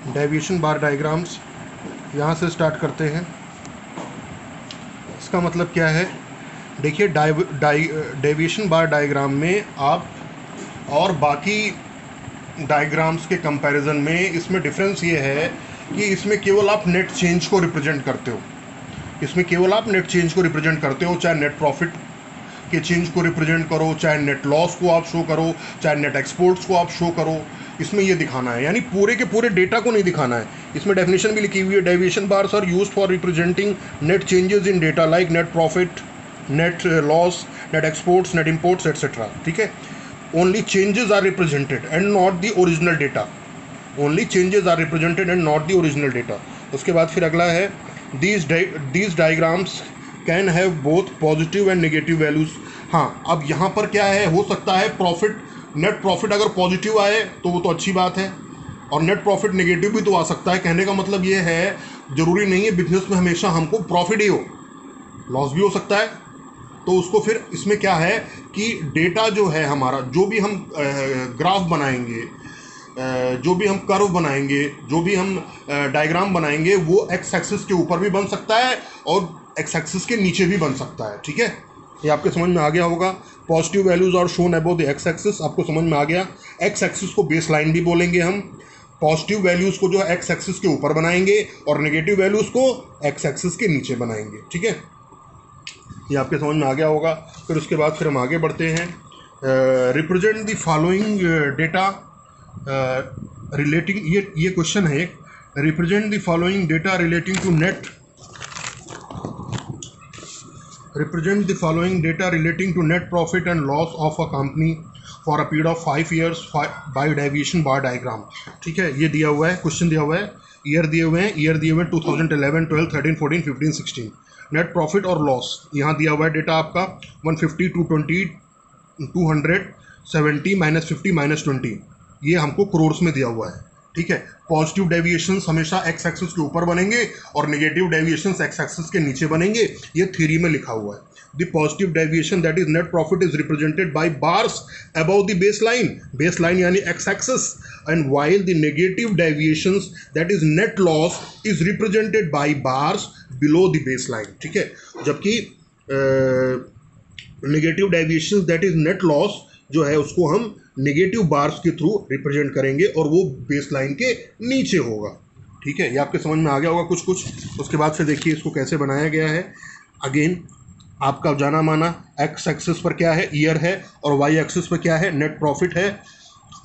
Deviation बार diagrams यहाँ से start करते हैं। इसका मतलब क्या है, देखिए डेविएशन बार डायग्राम में आप और बाकी डायग्राम्स के कंपैरिजन में इसमें डिफरेंस ये है कि इसमें केवल आप नेट चेंज को रिप्रेजेंट करते हो। इसमें केवल आप नेट चेंज को रिप्रेजेंट करते हो, चाहे नेट प्रॉफिट के चेंज को रिप्रेजेंट करो, चाहे नेट लॉस को आप शो करो, चाहे नेट एक्सपोर्ट्स को आप शो करो। इसमें ये दिखाना है, यानी पूरे के पूरे डेटा को नहीं दिखाना है। इसमें डेफिनेशन भी लिखी हुई है, deviation bars are used for representing net changes in data like net profit, net loss, net exports, net imports etcetera. ठीक है, only changes are represented and not the original data. Only changes are represented and not the original data. उसके बाद फिर अगला है, these diagrams can have both positive and negative values. हाँ, अब यहाँ पर क्या है, हो सकता है प्रॉफिट, नेट प्रॉफिट अगर पॉजिटिव आए तो वो तो अच्छी बात है, और नेट प्रॉफिट नेगेटिव भी तो आ सकता है। कहने का मतलब ये है, ज़रूरी नहीं है बिजनेस में हमेशा हमको प्रॉफिट ही हो, लॉस भी हो सकता है। तो उसको फिर इसमें क्या है कि डेटा जो है हमारा, जो भी हम ग्राफ बनाएंगे, जो भी हम कर्व बनाएंगे, जो भी हम डायग्राम बनाएंगे, वो एक्स एक्सिस के ऊपर भी बन सकता है और एक्स एक्सिस के नीचे भी बन सकता है। ठीक है, ये आपके समझ में आ गया होगा। पॉजिटिव वैल्यूज और shown above the x axis, आपको समझ में आ गया। एक्स एक्सिस को बेस लाइन भी बोलेंगे हम। पॉजिटिव वैल्यूज़ को जो है एक्स एक्सिस के ऊपर बनाएंगे और नेगेटिव वैल्यूज़ को एक्स एक्सिस के नीचे बनाएंगे। ठीक है, ये आपके समझ में आ गया होगा। फिर उसके बाद फिर हम आगे बढ़ते हैं। Represent the following data relating, ये क्वेश्चन है, represent the following data relating to net, represent the following data relating to net profit and loss of a company for a period of 5 years by deviation bar diagram। ठीक है, ये दिया हुआ है, question दिया हुआ है, ईयर दिए हुए हैं, 2011, 12, 13, 14, 15, 16। नेट प्रॉफिट और लॉस यहाँ दिया हुआ है डेटा आपका 150, 220, 270 -50 -20, ये हमको करोड़ में दिया हुआ है। ठीक है, पॉजिटिव डेविएशंस हमेशा एक्स एक्सिस के ऊपर बनेंगे और नेगेटिव डेविएशंस एक्स एक्सिस के नीचे बनेंगे, ये थ्योरी में लिखा हुआ है। The positive deviation that is net profit is represented by bars above the base line यानी X axis, and while the negative deviations that is net loss is represented by bars below the base line. ठीक है, जबकि negative deviations that is net loss जो है उसको हम negative bars के through represent करेंगे और वो बेस लाइन के नीचे होगा। ठीक है, ये आपके समझ में आ गया होगा कुछ। उसके बाद फिर देखिए इसको कैसे बनाया गया है। अगेन आपका जाना माना एक्स एक्सिस पर क्या है, ईयर है, और वाई एक्सिस पर क्या है, नेट प्रॉफिट है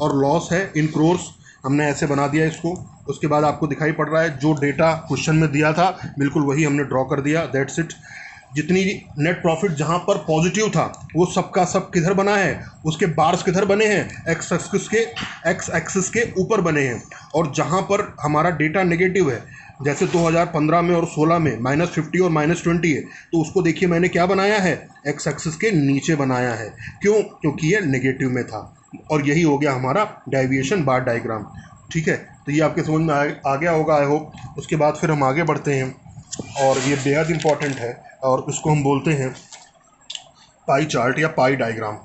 और लॉस है इन क्रोर्स। हमने ऐसे बना दिया इसको। उसके बाद आपको दिखाई पड़ रहा है जो डेटा क्वेश्चन में दिया था बिल्कुल वही हमने ड्रॉ कर दिया, दैट्स इट। जितनी नेट प्रॉफिट जहाँ पर पॉजिटिव था वो सब का सब किधर बना है, उसके बार्स किधर बने हैं, एक्स एक्सिस के ऊपर बने हैं। और जहाँ पर हमारा डेटा नेगेटिव है, जैसे 2015 में और 16 में -50 और -20 है, तो उसको देखिए मैंने क्या बनाया है, एक्स एक्सिस के नीचे बनाया है। क्यों? क्योंकि ये नेगेटिव में था। और यही हो गया हमारा डेविएशन बार डायग्राम। ठीक है, तो ये आपके समझ में आ गया होगा आई होप। उसके बाद फिर हम आगे बढ़ते हैं और ये बेहद इंपॉर्टेंट है और इसको हम बोलते हैं पाई चार्ट या पाई डायग्राम।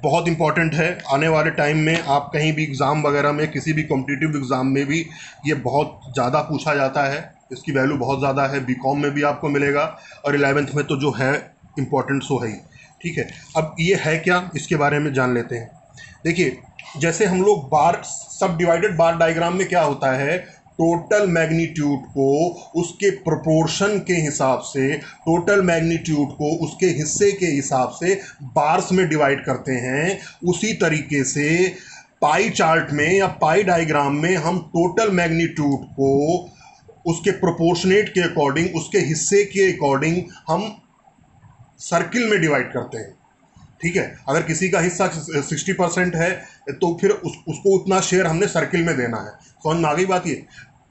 बहुत इंपॉर्टेंट है, आने वाले टाइम में आप कहीं भी एग्ज़ाम वगैरह में, किसी भी कॉम्पिटिटिव एग्ज़ाम में भी ये बहुत ज़्यादा पूछा जाता है, इसकी वैल्यू बहुत ज़्यादा है। बीकॉम में भी आपको मिलेगा और 11th में तो जो है इम्पॉर्टेंट सो है ही। ठीक है, अब ये है क्या, इसके बारे में जान लेते हैं। देखिए, जैसे हम लोग बार सब डिवाइडेड बार डायग्राम में क्या होता है, टोटल मैग्नीट्यूड को उसके प्रोपोर्शन के हिसाब से, टोटल मैग्नीट्यूड को उसके हिस्से के हिसाब से बार्स में डिवाइड करते हैं। उसी तरीके से पाई चार्ट में या पाई डायग्राम में हम टोटल मैग्नीट्यूड को उसके प्रोपोर्शनेट के अकॉर्डिंग, उसके हिस्से के अकॉर्डिंग हम सर्किल में डिवाइड करते हैं। ठीक है, अगर किसी का हिस्सा 60% है तो फिर उसको उतना शेयर हमने सर्किल में देना है। समझ में आ गई बात। ये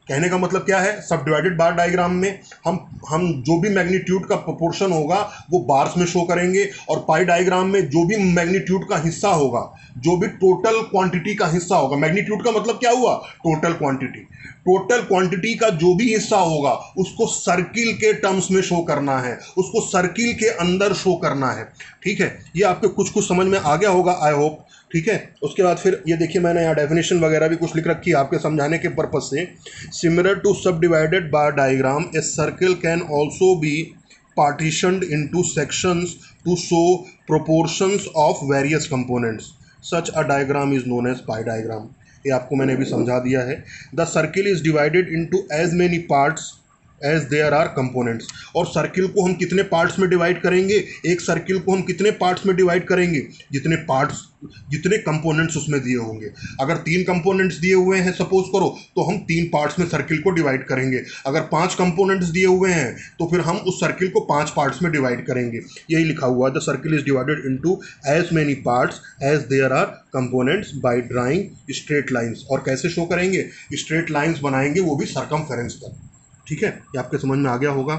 कहने का मतलब क्या है, सब डिवाइडेड बार डायग्राम में हम जो भी मैग्नीट्यूड का प्रोपोर्शन होगा वो बार्स में शो करेंगे, और पाई डायग्राम में जो भी मैग्नीट्यूड का हिस्सा होगा, जो भी टोटल क्वांटिटी का हिस्सा होगा, मैग्नीट्यूड का मतलब क्या हुआ, टोटल क्वांटिटी, टोटल क्वांटिटी का जो भी हिस्सा होगा उसको सर्किल के टर्म्स में शो करना है, उसको सर्किल के अंदर शो करना है। ठीक है, ये आपको कुछ समझ में आ गया होगा आई होप। ठीक है। उसके बाद फिर ये देखिए मैंने यहाँ डेफिनेशन वगैरह भी कुछ लिख रखी है आपके समझाने के पर्पज से। सिमिलर टू सब divided bar diagram, a circle can also be partitioned into sections to show proportions of various components. Such a diagram is known as pie diagram. ये आपको मैंने भी समझा दिया है। The circle is divided into as many parts as there are components. और circle को हम कितने पार्ट्स में डिवाइड करेंगे, एक सर्किल को हम कितने पार्ट्स में डिवाइड करेंगे, जितने कंपोनेंट्स उसमें दिए होंगे। अगर 3 कंपोनेंट्स दिए हुए हैं सपोज करो, तो हम 3 पार्ट्स में सर्किल को डिवाइड करेंगे। अगर 5 कंपोनेंट्स दिए हुए हैं तो फिर हम उस सर्किल को 5 पार्ट्स में डिवाइड करेंगे। यही लिखा हुआ है, the circle is divided into as many parts as there are components by drawing straight lines. और कैसे शो करेंगे, स्ट्रेट लाइंस बनाएंगे, वो भी सरकमफेरेंस पर। ठीक है, ये आपके समझ में आ गया होगा।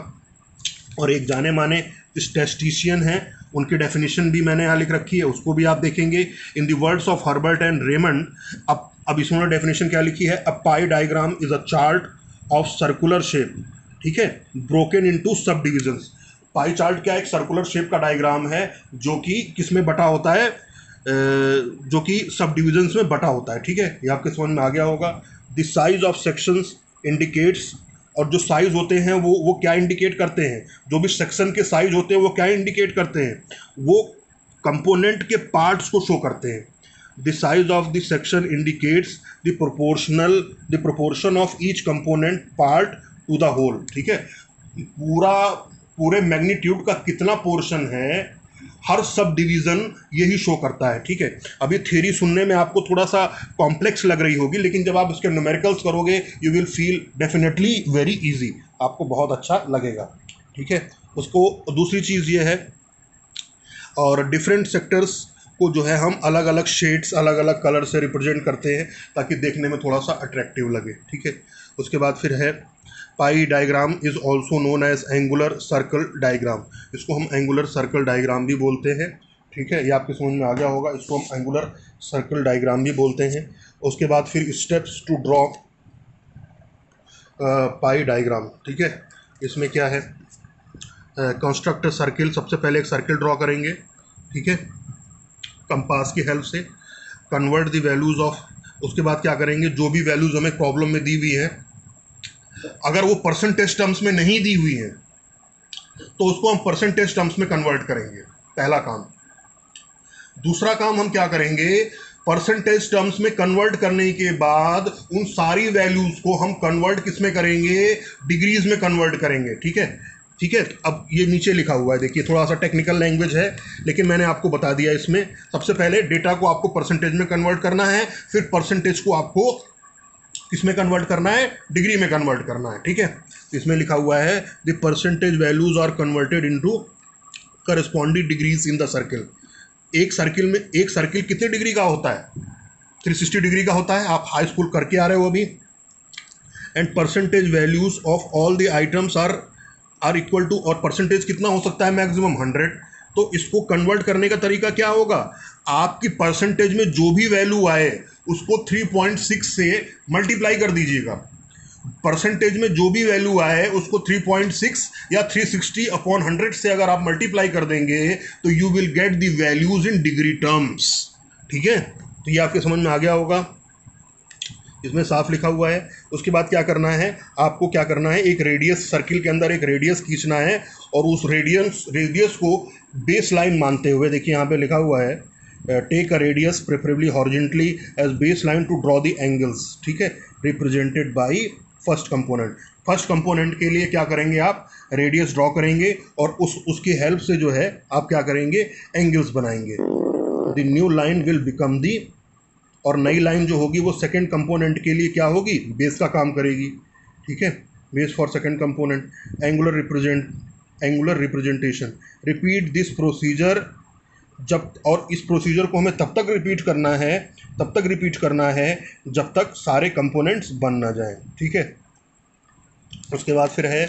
और एक जाने माने स्टैटिस्टिशियन हैं, उनकी डेफिनेशन भी मैंने यहाँ लिख रखी है, उसको भी आप देखेंगे। In the words of Herbert and Raymond, अब इसमें डेफिनेशन क्या लिखी है, a pie diagram is a chart of circular shape, ठीक है, broken into subdivisions. Pie chart क्या, एक सर्कुलर शेप का डायग्राम है जो कि किस में बटा होता है, जो कि सब डिविजन्स में बटा होता है। ठीक है, ये आपके समझ में आ गया होगा। The size of sections indicates, और जो साइज होते हैं वो क्या इंडिकेट करते हैं, जो भी सेक्शन के साइज होते हैं वो क्या इंडिकेट करते हैं, वो कंपोनेंट के पार्ट्स को शो करते हैं। The size of the section indicates the proportion of each component part to the whole. ठीक है, पूरे मैग्नीट्यूड का कितना पोर्शन है, हर सब डिवीज़न यही शो करता है। ठीक है, अभी थ्योरी सुनने में आपको थोड़ा सा कॉम्प्लेक्स लग रही होगी, लेकिन जब आप इसके न्यूमेरिकल्स करोगे you will feel definitely very easy, आपको बहुत अच्छा लगेगा। ठीक है, उसको दूसरी चीज़ ये है, और डिफरेंट सेक्टर्स को जो है हम अलग अलग शेड्स, अलग अलग कलर से रिप्रेजेंट करते हैं ताकि देखने में थोड़ा सा अट्रैक्टिव लगे। ठीक है, उसके बाद फिर है pie diagram is also known as angular circle diagram. इसको हम एंगुलर सर्कल डायग्राम भी बोलते हैं। ठीक है, ये आपके समझ में आ गया होगा, इसको हम एंगुलर सर्कल डायग्राम भी बोलते हैं। उसके बाद फिर steps to draw pie diagram. ठीक है, इसमें क्या है, कंस्ट्रक्ट सर्किल, सबसे पहले एक सर्किल ड्रॉ करेंगे। ठीक है, कंपास की हेल्प से कन्वर्ट द वैल्यूज़ ऑफ, उसके बाद क्या करेंगे, जो भी वैल्यूज़ हमें प्रॉब्लम में दी हुई है, अगर वो परसेंटेज टर्म्स में नहीं दी हुई है तो उसको हम परसेंटेज टर्म्स में कन्वर्ट करेंगे, पहला काम। दूसरा काम हम क्या करेंगे, परसेंटेज टर्म्स में कन्वर्ट करने के बाद उन सारी वैल्यूज को हम कन्वर्ट किस में करेंगे, डिग्रीज में कन्वर्ट करेंगे। ठीक है, ठीक है, अब ये नीचे लिखा हुआ है, देखिए थोड़ा सा टेक्निकल लैंग्वेज है लेकिन मैंने आपको बता दिया। इसमें सबसे पहले डेटा को आपको परसेंटेज में कन्वर्ट करना है, फिर परसेंटेज को आपको किसमें कन्वर्ट करना है, डिग्री में कन्वर्ट करना है। ठीक है, इसमें लिखा हुआ है the percentage values are converted into corresponding degrees in the circle. एक सर्किल कितने डिग्री का होता है, 360 डिग्री का होता है, आप हाई स्कूल करके आ रहे हो अभी। And percentage values of all the items are equal to, और परसेंटेज कितना हो सकता है, मैक्सिमम 100। तो इसको कन्वर्ट करने का तरीका क्या होगा, आपकी परसेंटेज में जो भी वैल्यू आए उसको 3.6 से मल्टीप्लाई कर दीजिएगा। परसेंटेज में जो भी वैल्यू आए उसको 3.6 या 360 अपॉन 100 से अगर आप मल्टीप्लाई कर देंगे तो you will get the values in degree terms. ठीक है, तो ये आपके समझ में आ गया होगा, इसमें साफ लिखा हुआ है। उसके बाद क्या करना है, आपको क्या करना है, एक रेडियस, सर्किल के अंदर एक रेडियस खींचना है और उस रेडियस को बेस लाइन मानते हुए, देखिए यहाँ पे लिखा हुआ है take a radius preferably horizontally as base line to draw the angles. ठीक है, represented by first component. First component के लिए क्या करेंगे, आप रेडियस ड्रॉ करेंगे और उसकी हेल्प से जो है आप क्या करेंगे, एंगल्स बनाएंगे। The new line will become the, और नई लाइन जो होगी वो सेकंड कंपोनेंट के लिए क्या होगी, बेस का काम करेगी। ठीक है, base for second component. Angular representation, repeat this procedure, जब, और इस प्रोसीजर को हमें तब तक रिपीट करना है जब तक सारे कंपोनेंट्स बन ना जाएं। ठीक है, उसके बाद फिर है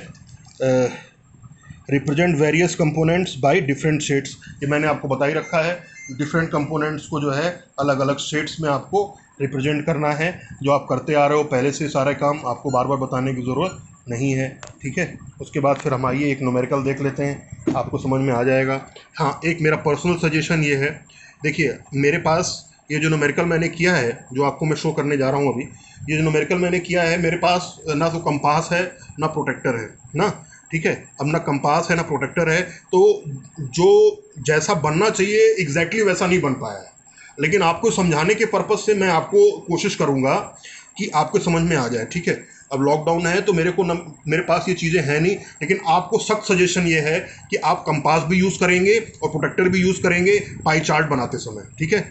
represent various components by different shades. ये मैंने आपको बता ही रखा है, डिफरेंट कंपोनेंट्स को जो है अलग अलग शेड्स में आपको रिप्रेजेंट करना है, जो आप करते आ रहे हो पहले से, सारे काम आपको बार बार बताने की ज़रूरत नहीं है। ठीक है, उसके बाद फिर हम आइए एक न्यूमेरिकल देख लेते हैं, आपको समझ में आ जाएगा। हाँ, एक मेरा पर्सनल सजेशन ये है, देखिए मेरे पास ये जो न्यूमेरिकल मैंने किया है, जो आपको मैं शो करने जा रहा हूँ अभी, ये जो न्यूमेरिकल मैंने किया है, मेरे पास ना तो कंपास है ना प्रोटेक्टर है ना, ठीक है। अब ना कंपास है ना प्रोटेक्टर है, तो जो जैसा बनना चाहिए एग्जैक्टली वैसा नहीं बन पाया है। लेकिन आपको समझाने के पर्पज़ से मैं आपको कोशिश करूँगा कि आपको समझ में आ जाए, ठीक है। अब लॉकडाउन है तो मेरे पास ये चीज़ें हैं नहीं, लेकिन आपको सख्त सजेशन ये है कि आप कंपास भी यूज़ करेंगे और प्रोटेक्टर भी यूज़ करेंगे पाई चार्ट बनाते समय, ठीक है।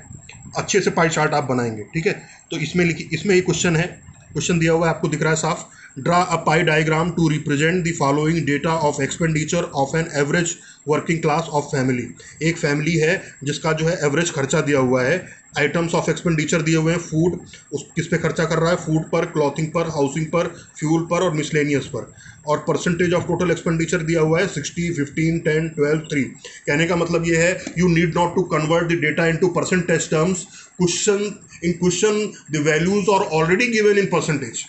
अच्छे से पाई चार्ट आप बनाएंगे, ठीक है। तो इसमें एक क्वेश्चन है, क्वेश्चन दिया हुआ है, आपको दिख रहा है साफ। Draw a pie diagram to represent the following data of expenditure of an average working class of family. एक फैमिली है जिसका जो है एवरेज खर्चा दिया हुआ है, आइटम्स ऑफ एक्सपेंडिचर दिए हुए हैं, फूड, उस किस पे खर्चा कर रहा है, फूड पर, क्लॉथिंग पर, हाउसिंग पर, फ्यूल पर और मिसलेनियस पर, और परसेंटेज ऑफ टोटल एक्सपेंडिचर दिया हुआ है 60, 15, 10, 12, 3। कहने का मतलब ये है, you need not to convert the data into percentage terms. Question the values are already given in percentage.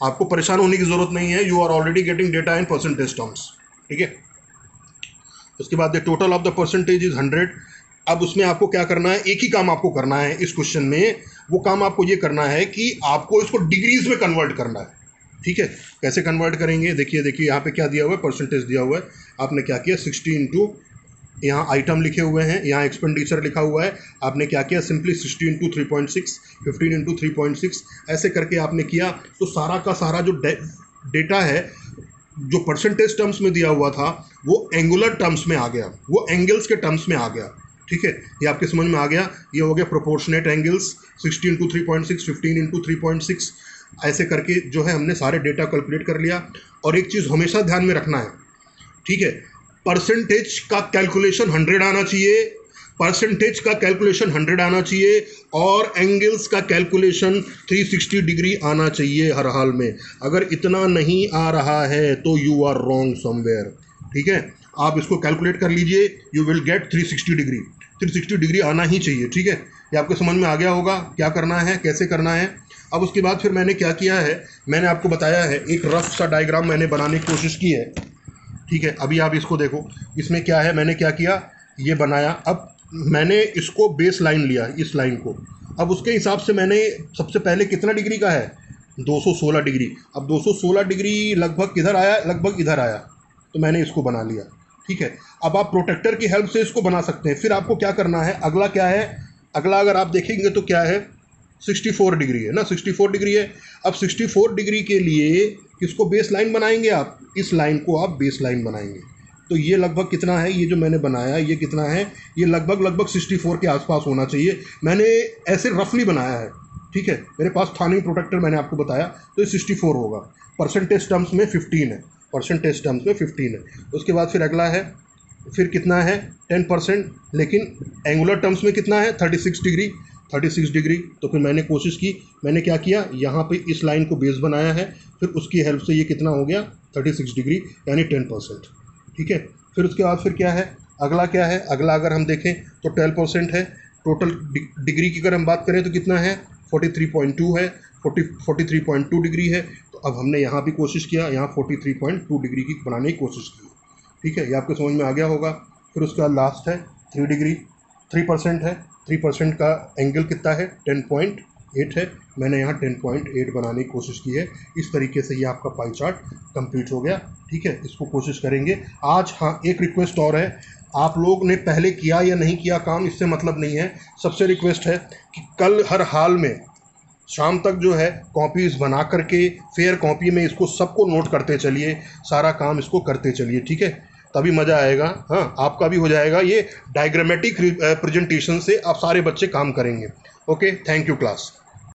आपको परेशान होने की जरूरत नहीं है, you are already getting data in percentage terms, ठीक है। उसके बाद the total of the percentage is 100। अब उसमें आपको क्या करना है, एक ही काम आपको करना है इस क्वेश्चन में। वो काम आपको ये करना है कि आपको इसको डिग्रीज में कन्वर्ट करना है, ठीक है। कैसे कन्वर्ट करेंगे, देखिए यहाँ पे क्या दिया हुआ है, परसेंटेज दिया हुआ है। आपने क्या किया, 60 इंटू, यहाँ आइटम लिखे हुए हैं, यहाँ एक्सपेंडिचर लिखा हुआ है, आपने क्या किया, सिंपली 60 इंटू 3.6, 15 इंटू 3.6, ऐसे करके आपने किया। तो सारा का सारा जो डेटा है, जो परसेंटेज टर्म्स में दिया हुआ था, वो एंगुलर टर्म्स में आ गया, वो एंगल्स के टर्म्स में आ गया, ठीक है। ये आपके समझ में आ गया। ये हो गया प्रोपोर्शनेट एंगल्स, 60 इंटू 3.6, 15 इंटू 3.6, ऐसे करके जो है हमने सारे डेटा कैलकुलेट कर लिया। और एक चीज़ हमेशा ध्यान में रखना है, ठीक है, परसेंटेज का कैलकुलेशन 100 आना चाहिए, परसेंटेज का कैलकुलेशन 100 आना चाहिए, और एंगल्स का कैलकुलेशन 360 डिग्री आना चाहिए हर हाल में। अगर इतना नहीं आ रहा है तो यू आर रॉन्ग समवेयर, ठीक है। आप इसको कैलकुलेट कर लीजिए, you will get 360 degree. 360 degree आना ही चाहिए, ठीक है। ये आपको समझ में आ गया होगा क्या करना है, कैसे करना है। अब उसके बाद फिर मैंने क्या किया है, मैंने आपको बताया है, एक रफ सा डायग्राम मैंने बनाने की कोशिश की है, ठीक है। अभी आप इसको देखो, इसमें क्या है, मैंने क्या किया, ये बनाया। अब मैंने इसको बेस लाइन लिया, इस लाइन को। अब उसके हिसाब से मैंने सबसे पहले कितना डिग्री का है, 216 डिग्री। अब 216 डिग्री लगभग किधर आया, लगभग इधर आया, तो मैंने इसको बना लिया, ठीक है। अब आप प्रोटेक्टर की हेल्प से इसको बना सकते हैं। फिर आपको क्या करना है, अगला क्या है, अगला अगर आप देखेंगे तो क्या है, 64 डिग्री है ना, 64 डिग्री है। अब 64 डिग्री के लिए किसको बेस लाइन बनाएंगे आप, इस लाइन को आप बेस लाइन बनाएंगे। तो ये लगभग कितना है, ये जो मैंने बनाया ये कितना है, ये लगभग 64 के आसपास होना चाहिए। मैंने ऐसे रफली बनाया है, ठीक है। मेरे पास था नहीं प्रोटेक्टर, मैंने आपको बताया, तो ये 64 होगा। परसेंटेज टर्म्स में 15 है, परसेंटेज टर्म्स में 15 है। उसके बाद फिर अगला है, फिर कितना है 10%, लेकिन एंगुलर टर्म्स में कितना है 36 डिग्री, 36 डिग्री। तो फिर मैंने कोशिश की, मैंने क्या किया, यहाँ पे इस लाइन को बेस बनाया है, फिर उसकी हेल्प से ये कितना हो गया 36 डिग्री, यानी 10%, ठीक है। फिर उसके बाद फिर क्या है, अगला क्या है, अगला अगर हम देखें तो 12% है। टोटल डिग्री की अगर हम बात करें तो कितना है 43.2 है, 43.2 डिग्री है। तो अब हमने यहाँ भी कोशिश किया, यहाँ 43.2 डिग्री की बनाने की कोशिश की, ठीक है। ये आपको समझ में आ गया होगा। फिर उसके बाद लास्ट है 3 डिग्री, 3% है, 3% का एंगल कितना है 10.8 है। मैंने यहाँ 10.8 बनाने की कोशिश की है। इस तरीके से ये आपका पाई चार्ट कंप्लीट हो गया, ठीक है। इसको कोशिश करेंगे आज। हाँ, एक रिक्वेस्ट और है, आप लोग ने पहले किया या नहीं किया काम, इससे मतलब नहीं है। सबसे रिक्वेस्ट है कि कल हर हाल में शाम तक जो है कॉपीज़ बना करके फेयर कॉपी में इसको सबको नोट करते चलिए, सारा काम इसको करते चलिए, ठीक है। तभी मज़ा आएगा। हाँ, आपका भी हो जाएगा। ये डायग्रामेटिक प्रेजेंटेशन से आप सारे बच्चे काम करेंगे। Okay, thank you class.